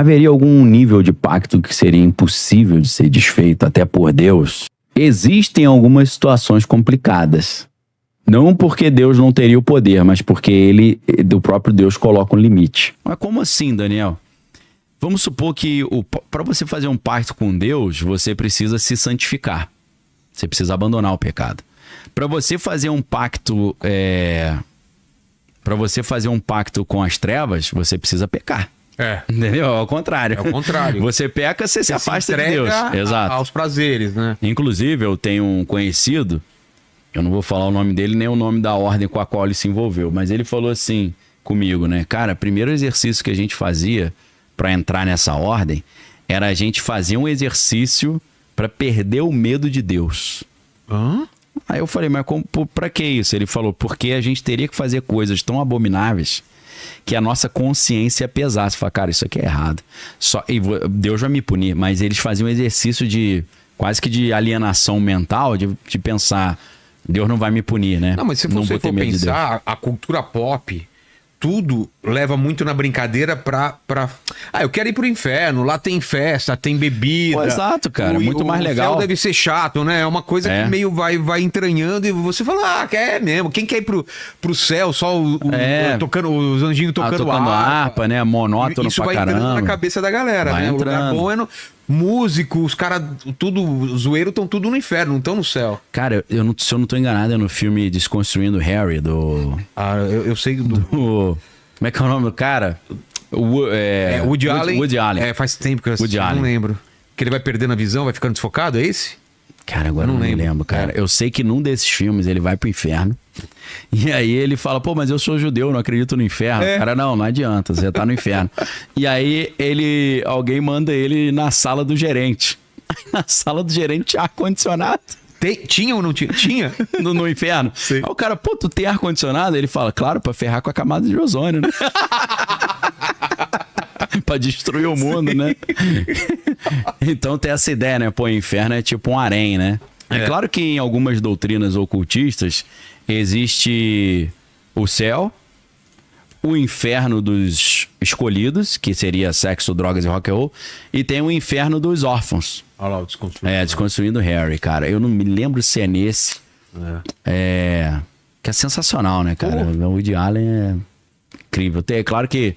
haveria algum nível de pacto que seria impossível de ser desfeito até por Deus? Existem algumas situações complicadas. Não porque Deus não teria o poder, mas porque ele, do próprio Deus, coloca um limite. Mas como assim, Daniel? Vamos supor que para você fazer um pacto com Deus, você precisa se santificar. Você precisa abandonar o pecado. Para você fazer um pacto, para você fazer um pacto com as trevas, você precisa pecar. Entendeu? Ao contrário. É o contrário. Você peca, você se afasta de Deus. Exato. Aos prazeres, né? Inclusive, eu tenho um conhecido, eu não vou falar o nome dele nem o nome da ordem com a qual ele se envolveu, mas ele falou assim comigo, né? Cara, o primeiro exercício que a gente fazia para entrar nessa ordem era a gente fazer um exercício para perder o medo de Deus. Hã? Aí eu falei, mas pra que isso? Ele falou, porque a gente teria que fazer coisas tão abomináveis que a nossa consciência pesasse. Falei, cara, isso aqui é errado. Deus vai me punir. Mas eles faziam um exercício de quase que de alienação mental, de pensar, Deus não vai me punir, né? Não, mas se você for pensar, a cultura pop, tudo leva muito na brincadeira pra... eu quero ir pro inferno, lá tem festa, tem bebida. Pô, exato, cara, muito mais legal. O céu deve ser chato, né? É uma coisa que meio vai entranhando e você fala, quer mesmo. Quem quer ir pro céu, só tocando, os anjinhos tocando harpa, né? Monótono isso pra vai caramba. entrando na cabeça da galera, Vai né? entrando. O lugar bom é no... Músico, os caras, tudo zoeiro, estão tudo no inferno, não estão no céu. Cara, se eu não tô enganado, é no filme Desconstruindo Harry, do... eu sei como é que é o nome do cara? Woody Allen. Woody Allen. Faz tempo que eu assisti, não lembro. Que ele vai perdendo a visão, vai ficando desfocado, é esse? Cara, agora eu não lembro, cara. Eu sei que num desses filmes ele vai pro inferno. E aí ele fala, pô, mas eu sou judeu, não acredito no inferno. Cara, não adianta, você tá no inferno. E aí alguém manda ele na sala do gerente. Aí na sala do gerente tinha ar-condicionado. Tinha ou não tinha? Tinha. No inferno. Sim. Aí o cara, pô, tu tem ar-condicionado? Ele fala, claro, pra ferrar com a camada de ozônio, né? Pra destruir o mundo, né? Então tem essa ideia, né? Pô, o inferno é tipo um harém, né? É claro que em algumas doutrinas ocultistas existe o céu, o inferno dos escolhidos, que seria sexo, drogas e rock and roll, e tem o inferno dos órfãos. Olha lá, o Desconstruindo. Desconstruindo Harry, cara. Eu não me lembro se é nesse. Que é sensacional, né, cara? O Woody Allen é incrível. É claro que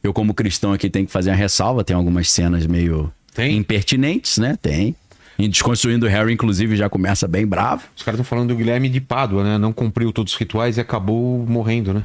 eu, como cristão aqui, tenho que fazer uma ressalva. Tem algumas cenas meio impertinentes, né? Tem. E Desconstruindo Harry, inclusive, já começa bem bravo. Os caras estão falando do Guilherme de Pádua, né? Não cumpriu todos os rituais e acabou morrendo, né?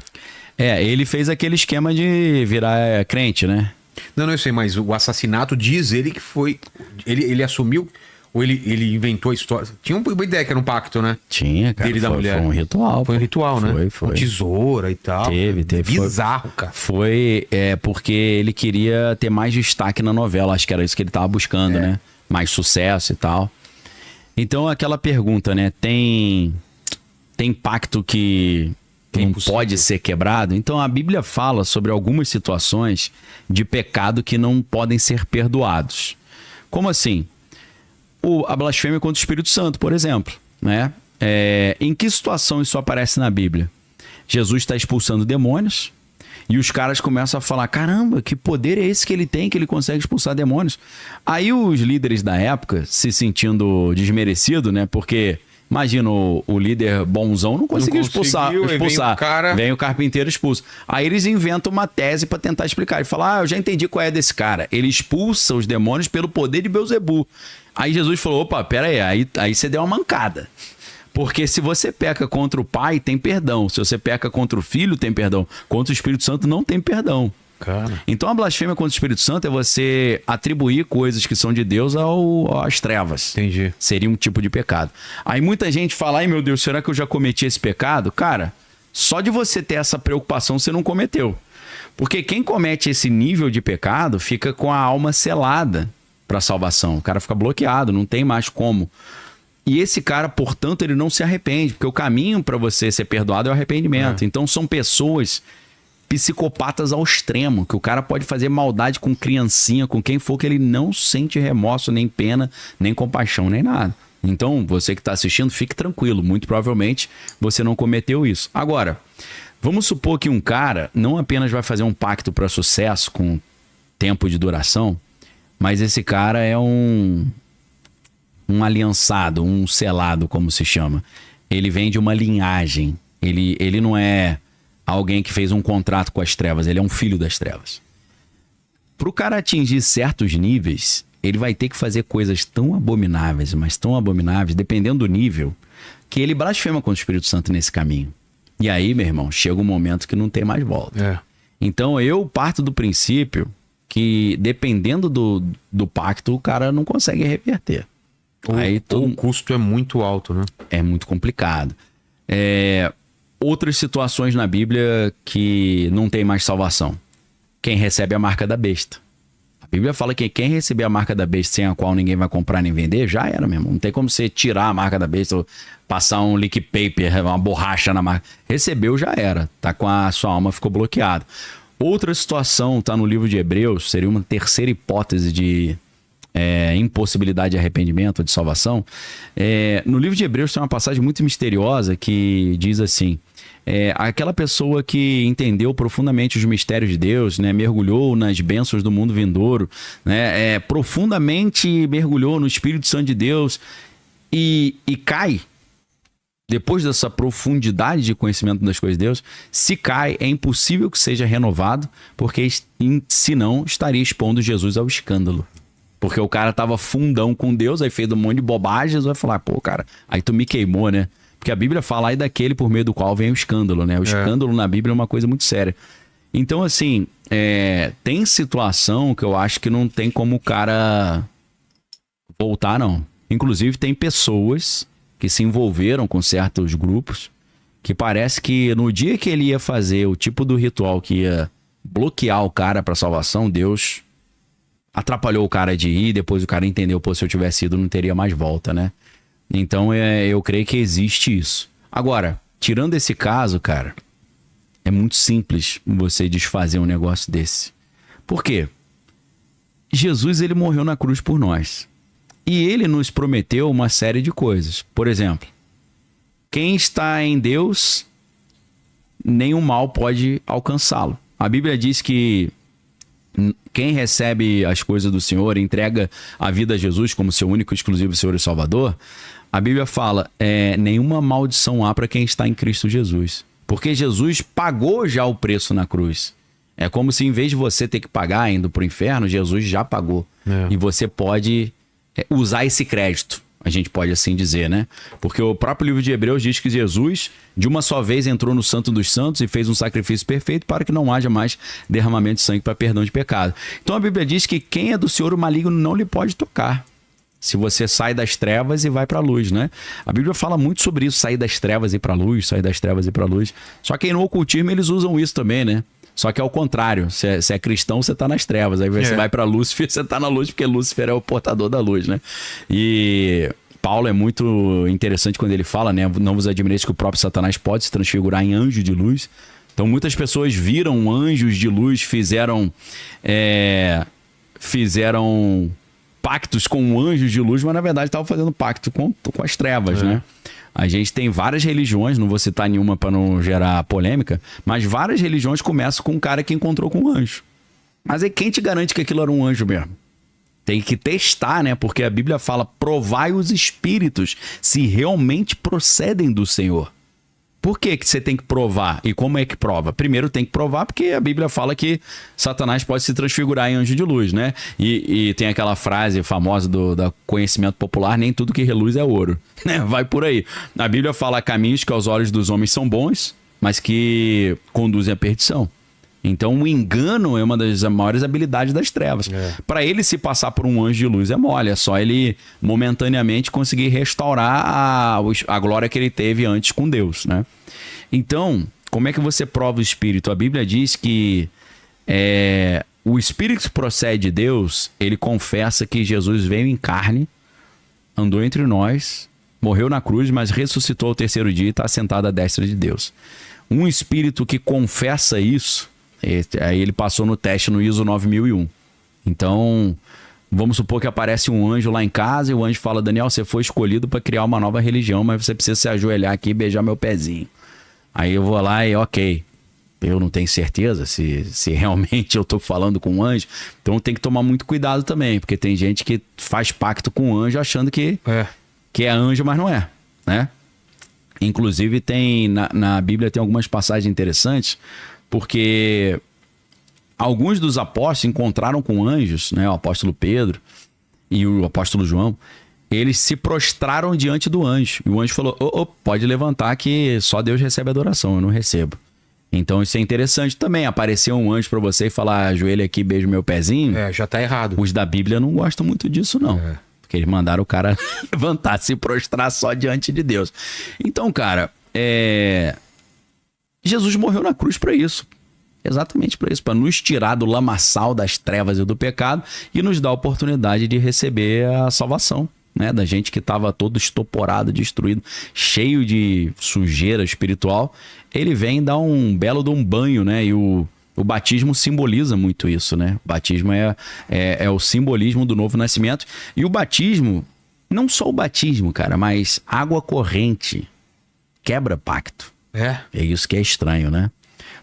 Ele fez aquele esquema de virar crente, né? Não, eu sei, mas o assassinato diz ele que foi... Ele assumiu... Ou ele inventou a história? Tinha uma ideia que era um pacto, né? Tinha, cara. Da mulher. Foi um ritual. Foi um ritual, né? Foi. Com tesoura e tal. Teve. Bizarro, cara. Foi porque ele queria ter mais destaque na novela. Acho que era isso que ele tava buscando, né? Mais sucesso e tal. Então, aquela pergunta, né? Tem pacto que não pode ser quebrado? Então, a Bíblia fala sobre algumas situações de pecado que não podem ser perdoados. Como assim? A blasfêmia contra o Espírito Santo, por exemplo, né? Em que situação isso aparece na Bíblia? Jesus está expulsando demônios e os caras começam a falar, caramba, que poder é esse que ele tem, que ele consegue expulsar demônios? Aí os líderes da época, se sentindo desmerecido, né? Porque, imagina, o líder bonzão não conseguiu expulsar. Vem o carpinteiro expulso. Aí eles inventam uma tese para tentar explicar. E falam, eu já entendi qual é desse cara. Ele expulsa os demônios pelo poder de Beelzebu. Aí Jesus falou, opa, pera aí você deu uma mancada. Porque se você peca contra o Pai, tem perdão. Se você peca contra o Filho, tem perdão. Contra o Espírito Santo, não tem perdão. Cara. Então a blasfêmia contra o Espírito Santo é você atribuir coisas que são de Deus às trevas. Entendi. Seria um tipo de pecado. Aí muita gente fala, ai meu Deus, será que eu já cometi esse pecado? Cara, só de você ter essa preocupação, você não cometeu. Porque quem comete esse nível de pecado fica com a alma selada para salvação. O cara fica bloqueado, não tem mais como. E esse cara, portanto, ele não se arrepende, porque o caminho para você ser perdoado é o arrependimento. Então são pessoas psicopatas ao extremo, que o cara pode fazer maldade com criancinha, com quem for, que ele não sente remorso, nem pena, nem compaixão, nem nada. Então, você que está assistindo, fique tranquilo, muito provavelmente você não cometeu isso. Agora, vamos supor que um cara não apenas vai fazer um pacto para sucesso com tempo de duração, mas esse cara é um aliançado, um selado, como se chama. Ele vem de uma linhagem. Ele não é alguém que fez um contrato com as trevas, ele é um filho das trevas. Para o cara atingir certos níveis, ele vai ter que fazer coisas tão abomináveis, mas tão abomináveis, dependendo do nível, que ele blasfema contra o Espírito Santo nesse caminho. E aí, meu irmão, chega um momento que não tem mais volta. Então eu parto do princípio que, dependendo do pacto, o cara não consegue reverter. O custo é muito alto, né? É muito complicado. Outras situações na Bíblia que não tem mais salvação. Quem recebe a marca da besta. A Bíblia fala que quem receber a marca da besta sem a qual ninguém vai comprar nem vender, já era mesmo. Não tem como você tirar a marca da besta ou passar um lick paper, uma borracha na marca. Recebeu, já era. Tá com a sua alma, ficou bloqueado. Outra situação, tá no livro de Hebreus, seria uma terceira hipótese de impossibilidade de arrependimento ou de salvação. No livro de Hebreus tem uma passagem muito misteriosa que diz assim: aquela pessoa que entendeu profundamente os mistérios de Deus, né, mergulhou nas bênçãos do mundo vindouro, né, profundamente mergulhou no Espírito Santo de Deus e cai. Depois dessa profundidade de conhecimento das coisas de Deus, se cai, é impossível que seja renovado, porque senão estaria expondo Jesus ao escândalo. Porque o cara tava fundão com Deus, aí fez um monte de bobagens, vai falar, pô, cara, aí tu me queimou, né? Porque a Bíblia fala aí daquele por meio do qual vem o escândalo, né? O escândalo na Bíblia é uma coisa muito séria. Então, assim, tem situação que eu acho que não tem como o cara voltar, não. Inclusive, tem pessoas que se envolveram com certos grupos que parece que no dia que ele ia fazer o tipo do ritual que ia bloquear o cara para salvação, Deus atrapalhou o cara de ir, depois o cara entendeu, pô, se eu tivesse ido não teria mais volta, né? Então eu creio que existe isso. Agora, tirando esse caso, cara, é muito simples você desfazer um negócio desse. Por quê? Jesus, ele morreu na cruz por nós. E ele nos prometeu uma série de coisas. Por exemplo, quem está em Deus, nenhum mal pode alcançá-lo. A Bíblia diz que quem recebe as coisas do Senhor, entrega a vida a Jesus como seu único e exclusivo Senhor e Salvador, a Bíblia fala, nenhuma maldição há para quem está em Cristo Jesus. Porque Jesus pagou já o preço na cruz. É como se em vez de você ter que pagar indo para o inferno, Jesus já pagou. E você pode usar esse crédito, a gente pode assim dizer, né? Porque o próprio livro de Hebreus diz que Jesus, de uma só vez, entrou no Santo dos Santos e fez um sacrifício perfeito para que não haja mais derramamento de sangue para perdão de pecado. Então a Bíblia diz que quem é do Senhor, o maligno não lhe pode tocar. Se você sai das trevas e vai para a luz, né? A Bíblia fala muito sobre isso, sair das trevas e ir para a luz, sair das trevas e ir para a luz. Só que aí no ocultismo eles usam isso também, né? Só que é o contrário, se é cristão, você tá nas trevas, aí você vai para Lúcifer, você tá na luz, porque Lúcifer é o portador da luz, né? E Paulo é muito interessante quando ele fala, né? Não vos admireis que o próprio Satanás pode se transfigurar em anjo de luz. Então muitas pessoas viram anjos de luz, fizeram pactos com anjos de luz, mas na verdade estavam fazendo pacto com as trevas, né? A gente tem várias religiões, não vou citar nenhuma para não gerar polêmica, mas várias religiões começam com um cara que encontrou com um anjo. Mas aí quem te garante que aquilo era um anjo mesmo? Tem que testar, né? Porque a Bíblia fala, provai os espíritos se realmente procedem do Senhor. Por que você tem que provar? E como é que prova? Primeiro tem que provar porque a Bíblia fala que Satanás pode se transfigurar em anjo de luz, né? E tem aquela frase famosa do conhecimento popular, nem tudo que reluz é ouro. Né? Vai por aí. A Bíblia fala caminhos que aos olhos dos homens são bons, mas que conduzem à perdição. Então o engano é uma das maiores habilidades das trevas. Para ele se passar por um anjo de luz é mole, é só ele momentaneamente conseguir restaurar a glória que ele teve antes com Deus, né? Então, como é que você prova o Espírito? A Bíblia diz que o Espírito que procede de Deus, ele confessa que Jesus veio em carne, andou entre nós, morreu na cruz, mas ressuscitou ao terceiro dia e está sentado à destra de Deus. Um Espírito que confessa isso, aí ele passou no teste no ISO 9001. Então, vamos supor que aparece um anjo lá em casa e o anjo fala, Daniel, você foi escolhido para criar uma nova religião, mas você precisa se ajoelhar aqui e beijar meu pezinho. Aí eu vou lá e ok. eu não tenho certeza se realmente eu tô falando com um anjo. Então tem que tomar muito cuidado também, porque tem gente que faz pacto com um anjo achando que é anjo, mas não é, né? Inclusive tem na Bíblia tem algumas passagens interessantes, porque alguns dos apóstolos encontraram com anjos, né? O apóstolo Pedro e o apóstolo João, eles se prostraram diante do anjo. E o anjo falou, pode levantar que só Deus recebe adoração, eu não recebo. Então isso é interessante também. Aparecer um anjo pra você e falar, ajoelha aqui, beijo meu pezinho. Já tá errado. Os da Bíblia não gostam muito disso, não. Porque eles mandaram o cara levantar, se prostrar só diante de Deus. Então, cara, Jesus morreu na cruz pra isso. Exatamente para isso, para nos tirar do lamaçal das trevas e do pecado e nos dar a oportunidade de receber a salvação, né? Da gente que estava todo estoporado, destruído, cheio de sujeira espiritual. Ele vem dar um belo de um banho, né? E o batismo simboliza muito isso, né? O batismo é o simbolismo do novo nascimento. E o batismo, não só o batismo, cara, mas água corrente quebra pacto. É isso que é estranho, né?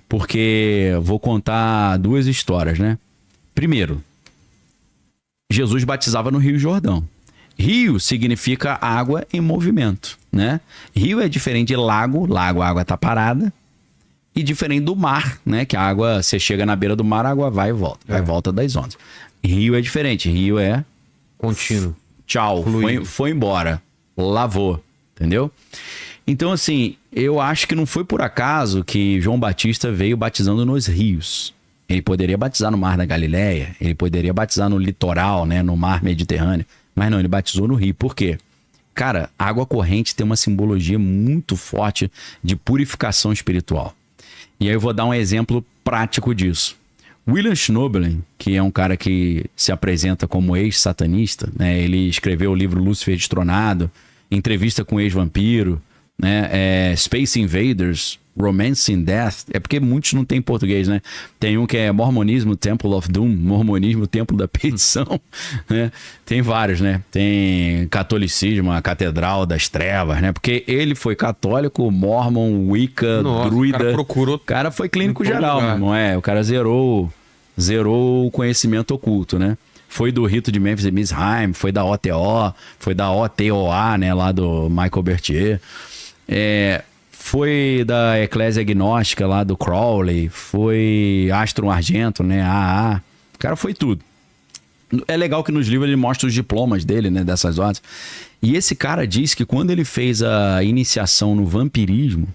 Porque vou contar duas histórias, né? Primeiro, Jesus batizava no Rio Jordão. Rio significa água em movimento, né? Rio é diferente de lago, a água tá parada, e diferente do mar, né? Que a água, você chega na beira do mar, a água vai e volta, vai e volta das ondas. Rio é diferente, rio é contínuo. Tchau, foi embora, lavou, entendeu? Então, assim, eu acho que não foi por acaso que João Batista veio batizando nos rios. Ele poderia batizar no Mar da Galileia, ele poderia batizar no litoral, né, no Mar Mediterrâneo, mas não, ele batizou no rio. Por quê? Cara, água corrente tem uma simbologia muito forte de purificação espiritual. E aí eu vou dar um exemplo prático disso. William Schnoebelen, que é um cara que se apresenta como ex-satanista, né, ele escreveu o livro Lúcifer Destronado, Entrevista com o Ex-Vampiro, né? Space Invaders, Romancing Death, é porque muitos não tem em português, né? Tem um que é Mormonismo, Temple of Doom, Mormonismo, Templo da Perdição, né? Tem vários, né? Tem Catolicismo, a Catedral das Trevas, né? Porque ele foi católico, mormon, wicca, druida. O cara foi clínico geral, meu irmão. O cara zerou o conhecimento oculto, né? Foi do rito de Memphis e Misraim, foi da OTO, foi da OTOA, né? Lá do Michael Berthier. Foi da Eclésia Agnóstica lá do Crowley, foi Astro Argento, né? AA. O cara foi tudo. É legal que nos livros ele mostra os diplomas dele, né? Dessas ordens. E esse cara diz que quando ele fez a iniciação no vampirismo,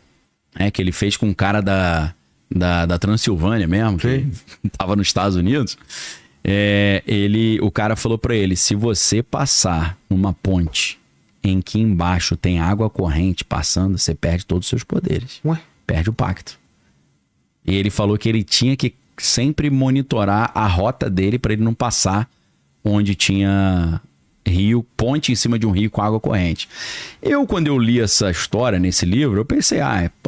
que ele fez com um cara da Transilvânia mesmo, que tava nos Estados Unidos, o cara falou pra ele, se você passar numa ponte em que embaixo tem água corrente passando, você perde todos os seus poderes. Perde o pacto. E ele falou que ele tinha que sempre monitorar a rota dele para ele não passar onde tinha rio, ponte em cima de um rio com água corrente. Quando eu li essa história nesse livro, eu pensei,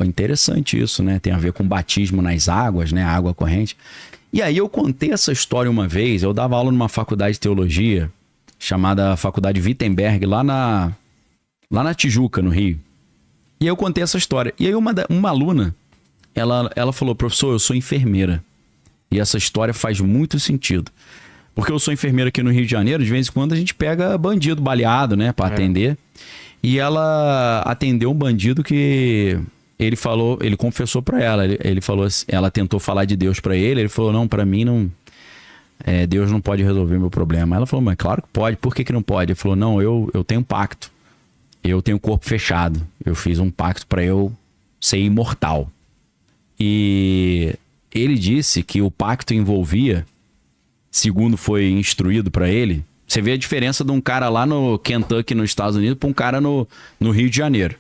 interessante isso, né? Tem a ver com batismo nas águas, né? Água corrente. E aí eu contei essa história uma vez, eu dava aula numa faculdade de teologia, chamada Faculdade Wittenberg, lá na Tijuca, no Rio. E aí eu contei essa história. E aí uma aluna, ela falou, professor, eu sou enfermeira. E essa história faz muito sentido. Porque eu sou enfermeira aqui no Rio de Janeiro, de vez em quando a gente pega bandido baleado, né, pra atender. E ela atendeu um bandido que ele confessou pra ela, ele falou assim, ela tentou falar de Deus pra ele falou, não, pra mim não... Deus não pode resolver meu problema. Ela falou, mas claro que pode, por que não pode? Ele falou, não, eu tenho um pacto. Eu tenho o corpo fechado. Eu fiz um pacto para eu ser imortal. E ele disse que o pacto envolvia, segundo foi instruído para ele, você vê a diferença de um cara lá no Kentucky, nos Estados Unidos, para um cara no Rio de Janeiro.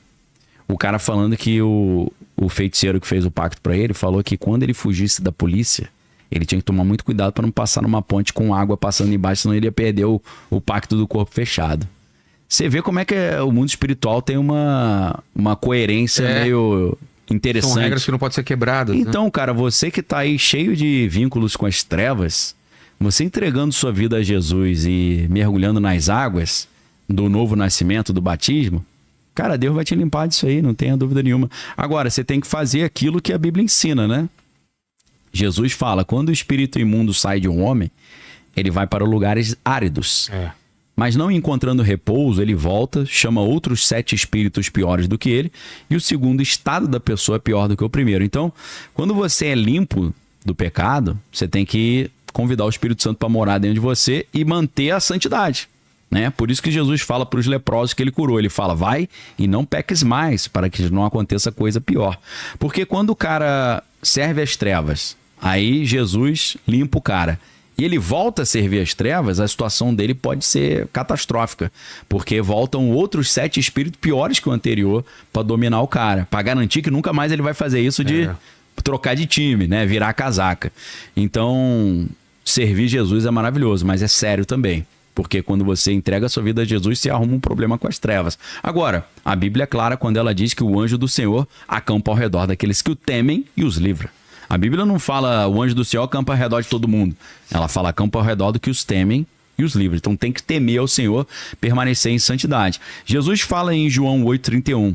O cara falando que o feiticeiro que fez o pacto para ele falou que quando ele fugisse da polícia, ele tinha que tomar muito cuidado para não passar numa ponte com água passando embaixo, senão ele ia perder o pacto do corpo fechado. Você vê como é que o mundo espiritual tem uma coerência meio interessante. São regras que não podem ser quebradas. Então, né? Cara, você que tá aí cheio de vínculos com as trevas, você entregando sua vida a Jesus e mergulhando nas águas do novo nascimento, do batismo, cara, Deus vai te limpar disso aí, não tenha dúvida nenhuma. Agora, você tem que fazer aquilo que a Bíblia ensina, né? Jesus fala, quando o espírito imundo sai de um homem, ele vai para lugares áridos. Mas não encontrando repouso, ele volta, chama outros 7 espíritos piores do que ele, e o segundo estado da pessoa é pior do que o primeiro. Então, quando você é limpo do pecado, você tem que convidar o Espírito Santo para morar dentro de você e manter a santidade, né? Por isso que Jesus fala para os leprosos que ele curou. Ele fala, vai e não peques mais, para que não aconteça coisa pior. Porque quando o cara serve as trevas, aí Jesus limpa o cara, e ele volta a servir as trevas, a situação dele pode ser catastrófica, porque voltam outros 7 espíritos piores que o anterior para dominar o cara, para garantir que nunca mais ele vai fazer isso de trocar de time, né? Virar casaca. Então, servir Jesus é maravilhoso, mas é sério também, porque quando você entrega a sua vida a Jesus, você arruma um problema com as trevas. Agora, a Bíblia é clara quando ela diz que o anjo do Senhor acampa ao redor daqueles que o temem e os livra. A Bíblia não fala o anjo do Senhor acampa ao redor de todo mundo. Ela fala acampa ao redor do que os temem e os livra. Então tem que temer ao Senhor, permanecer em santidade. Jesus fala em João 8,31,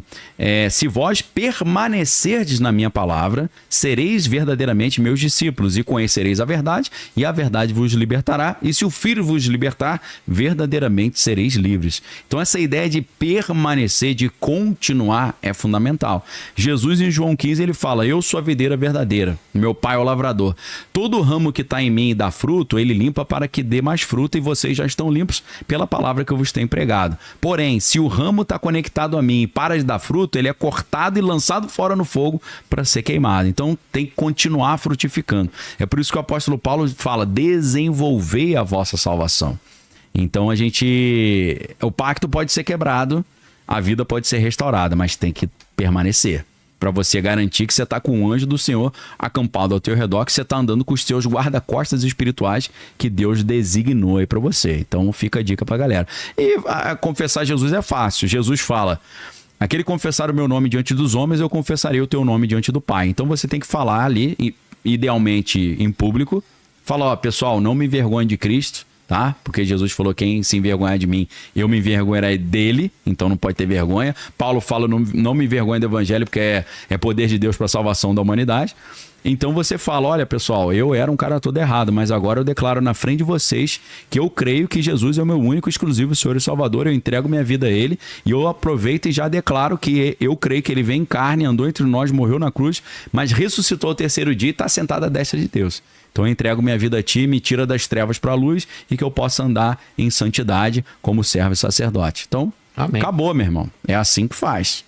se vós permanecerdes na minha palavra, sereis verdadeiramente meus discípulos e conhecereis a verdade, e a verdade vos libertará, e se o Filho vos libertar, verdadeiramente sereis livres. Então essa ideia de permanecer, de continuar, é fundamental. Jesus em João 15 ele fala, eu sou a videira verdadeira, meu pai é o lavrador. Todo ramo que está em mim e dá fruto, ele limpa para que dê mais fruto, e vocês já estão limpos pela palavra que eu vos tenho pregado. Porém, se o ramo está conectado a mim e para de dar fruto, ele é cortado e lançado fora no fogo para ser queimado. Então tem que continuar frutificando. É por isso que o apóstolo Paulo fala, desenvolvei a vossa salvação. Então o pacto pode ser quebrado, a vida pode ser restaurada, mas tem que permanecer. Para você garantir que você está com o anjo do Senhor acampado ao teu redor, que você está andando com os seus guarda-costas espirituais que Deus designou aí para você. Então fica a dica para a galera. E confessar Jesus é fácil. Jesus fala, aquele confessar o meu nome diante dos homens, eu confessarei o teu nome diante do Pai. Então você tem que falar ali, idealmente em público, falar, pessoal, não me envergonhe de Cristo, tá? Porque Jesus falou, quem se envergonhar de mim, eu me envergonharei dele, então não pode ter vergonha. Paulo fala, não me envergonhe do evangelho, porque é poder de Deus para a salvação da humanidade. Então você fala, olha pessoal, eu era um cara todo errado, mas agora eu declaro na frente de vocês que eu creio que Jesus é o meu único, exclusivo Senhor e Salvador, eu entrego minha vida a Ele, e eu aproveito e já declaro que eu creio que Ele veio em carne, andou entre nós, morreu na cruz, mas ressuscitou ao 3º dia e está sentado à destra de Deus. Então eu entrego minha vida a ti, me tira das trevas para a luz e que eu possa andar em santidade como servo e sacerdote. Então, amém. Acabou, meu irmão. É assim que faz.